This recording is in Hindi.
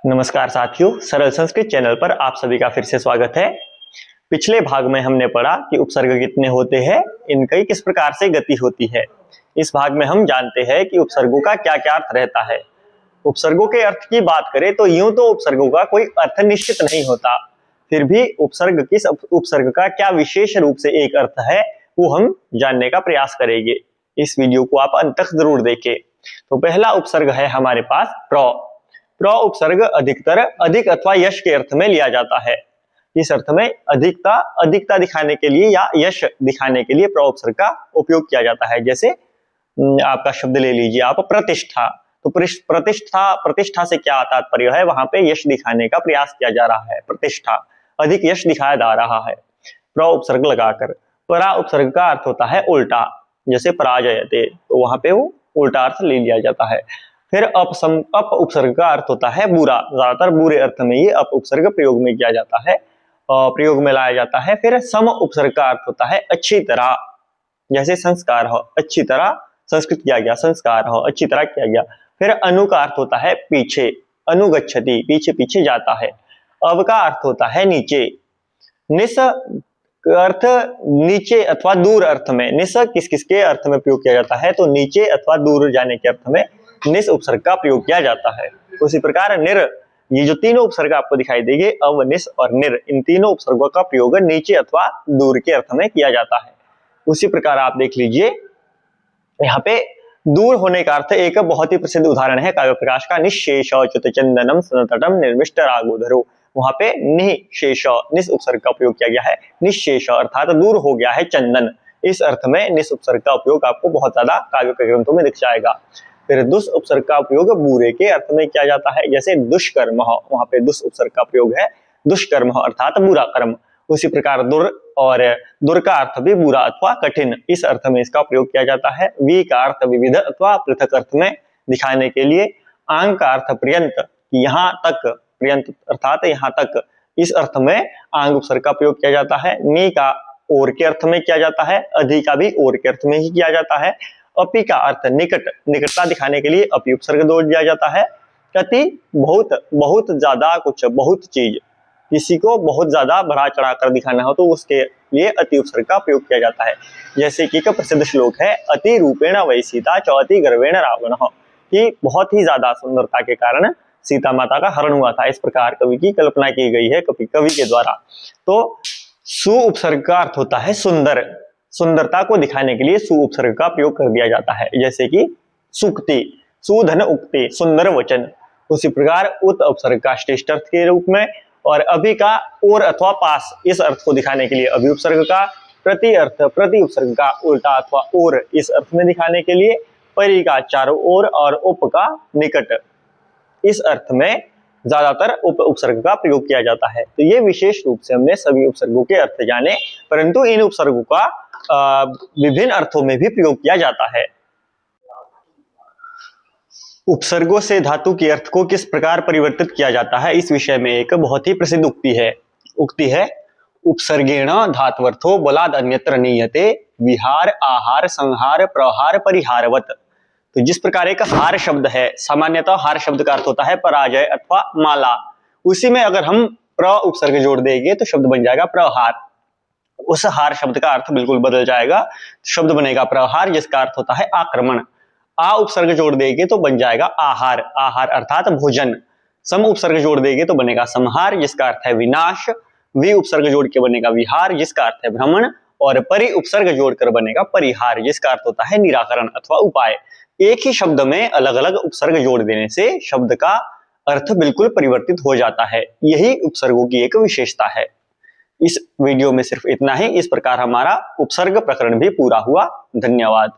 नमस्कार साथियों, सरल संस्कृत चैनल पर आप सभी का फिर से स्वागत है। पिछले भाग में हमने पढ़ा कि उपसर्ग कितने होते हैं, इनकी किस प्रकार से गति होती है। इस भाग में हम जानते हैं कि उपसर्गों का क्या क्या अर्थ रहता है। उपसर्गों के अर्थ की बात करें तो यूं तो उपसर्गों का कोई अर्थ निश्चित नहीं होता, फिर भी उपसर्ग का क्या विशेष रूप से एक अर्थ है वो हम जानने का प्रयास करेंगे। इस वीडियो को आप अंत तक जरूर देखें। तो पहला उपसर्ग है हमारे पास प्र। प्र उपसर्ग अधिकतर अधिक अथवा यश के अर्थ में लिया जाता है। इस अर्थ में अधिकता दिखाने के लिए या यश दिखाने के लिए प्र उपसर्ग का उपयोग किया जाता है। जैसे आपका शब्द ले लीजिए आप प्रतिष्ठा, तो प्रतिष्ठा से क्या तात्पर्य है, वहां पे यश दिखाने का प्रयास किया जा रहा है, प्रतिष्ठा अधिक यश दिखाया जा रहा है प्र उपसर्ग लगाकर। परा उपसर्ग का अर्थ होता है उल्टा, जैसे पराजयते, तो वहां पे वो उल्टा अर्थ ले लिया जाता है। फिर अप उपसर्ग का अर्थ होता है बुरा, ज्यादातर बुरे अर्थ में ये अप उपसर्ग प्रयोग में किया जाता है, प्रयोग में लाया जाता है। फिर सम उपसर्ग का अर्थ होता है अच्छी तरह, जैसे संस्कार हो, अच्छी तरह संस्कृत किया गया, संस्कार हो, अच्छी तरह किया गया। फिर अनु का अर्थ होता है पीछे, अनुगच्छति, पीछे पीछे जाता है। अव का अर्थ होता है नीचे। निस अर्थ नीचे अथवा दूर अर्थ में, निस किस किसके अर्थ में प्रयोग किया जाता है, तो नीचे अथवा दूर जाने के अर्थ में निस उपसर्ग का प्रयोग किया जाता है। उसी प्रकार निर, ये जो तीनों उपसर्ग आपको दिखाई देंगे, अव, निस और निर, इन तीनों उपसर्गों का प्रयोग नीचे अथवा दूर के अर्थ में किया जाता है। उसी प्रकार आप देख लीजिए यहाँ पे दूर होने का अर्थ एक बहुत ही प्रसिद्ध उदाहरण है काव्य प्रकाश का, निशेष च्युत चंदनम सनतटम निर्मिष्ट रागोधरो। वहां पे निशेष, निस उपसर्ग का उपयोग किया गया है। निशेष अर्थात दूर हो गया है चंदन, इस अर्थ में निस उपसर्ग का उपयोग आपको बहुत ज्यादा काव्य ग्रंथों में दिख जाएगा। फिर दुस उपसर्ग का उपयोग बुरे के अर्थ में किया जाता है, जैसे दुष्कर्म, वहां पे दुस उपसर्ग का प्रयोग है, दुष्कर्म अर्थात बुरा कर्म। उसी प्रकार दुर, और दुर का अर्थ भी बुरा अथवा कठिन, इस अर्थ में इसका प्रयोग किया जाता है। वी का अर्थ विविध अथवा पृथक अर्थ में दिखाने के लिए। आंग का अर्थ पर्यंत, यहाँ तक, पर्यंत अर्थात यहाँ तक, इस अर्थ में आंग उपसर्ग का प्रयोग किया जाता है। नी का और के अर्थ में किया जाता है, अधि का भी और के अर्थ में ही किया जाता है। अपि का अर्थ निकट, निकटता दिखाने के लिए अपि उपसर्ग जोड़ दिया जाता है। अति बहुत, बहुत ज्यादा कुछ, बहुत चीज, किसी को बहुत ज्यादा बढ़ा चढ़ा कर दिखाना हो तो उसके लिए अति उपसर्ग का प्रयोग किया जाता है। जैसे कि एक प्रसिद्ध श्लोक है, अति रूपेण वै सीता च अति गर्वेण रावण, कि बहुत ही ज्यादा सुंदरता के कारण सीता माता का हरण हुआ था, इस प्रकार कवि की कल्पना की गई है कवि के द्वारा। तो सु उपसर्ग का अर्थ होता है सुंदर, सुंदरता को दिखाने के लिए सु उपसर्ग का प्रयोग कर दिया जाता है, जैसे कि सुक्ति, सुधन उक्ति, सुंदर वचन। उसी प्रकार उत उपसर्ग का श्रेष्ठ अर्थ के रूप में, और अभि का और अथवा पास, इस अर्थ को दिखाने के लिए अभि उपसर्ग का। प्रति अर्थ, प्रति उपसर्ग का उल्टा अथवा और, इस अर्थ में दिखाने के लिए परि का चारों ओर, और उप का निकट, इस अर्थ में ज्यादातर उपसर्ग का प्रयोग किया जाता है। तो ये विशेष रूप से हमने सभी उपसर्गों के अर्थ जाने, परंतु इन उपसर्गों का विभिन्न अर्थों में भी प्रयोग किया जाता है। उपसर्गों से धातु के अर्थ को किस प्रकार परिवर्तित किया जाता है, इस विषय में एक बहुत ही प्रसिद्ध उक्ति है उपसर्गेण धात्वर्थो बलाद अन्यत्र नीयते विहार आहार संहार प्रहार परिहारवत। तो जिस प्रकार एक हार शब्द है, सामान्यतः हार शब्द का अर्थ होता है पराजय अथवा माला, उसी में अगर हम प्र उपसर्ग जोड़ देंगे तो शब्द बन जाएगा प्रहार। उस हार शब्द का अर्थ बिल्कुल बदल जाएगा, शब्द बनेगा प्रहार, जिसका अर्थ होता है आक्रमण। आ उपसर्ग जोड़ देंगे तो बन जाएगा आहार, आहार अर्थात भोजन। सम उपसर्ग जोड़ देंगे तो बनेगा संहार, जिसका अर्थ है विनाश। वि उपसर्ग जोड़ के बनेगा विहार, जिसका अर्थ है भ्रमण। और परि उपसर्ग जोड़कर बनेगा परिहार, जिसका अर्थ होता है निराकरण अथवा उपाय। एक ही शब्द में अलग अलग उपसर्ग जोड़ देने से शब्द का अर्थ बिल्कुल परिवर्तित हो जाता है, यही उपसर्गों की एक विशेषता है। इस वीडियो में सिर्फ इतना ही। इस प्रकार हमारा उपसर्ग प्रकरण भी पूरा हुआ। धन्यवाद।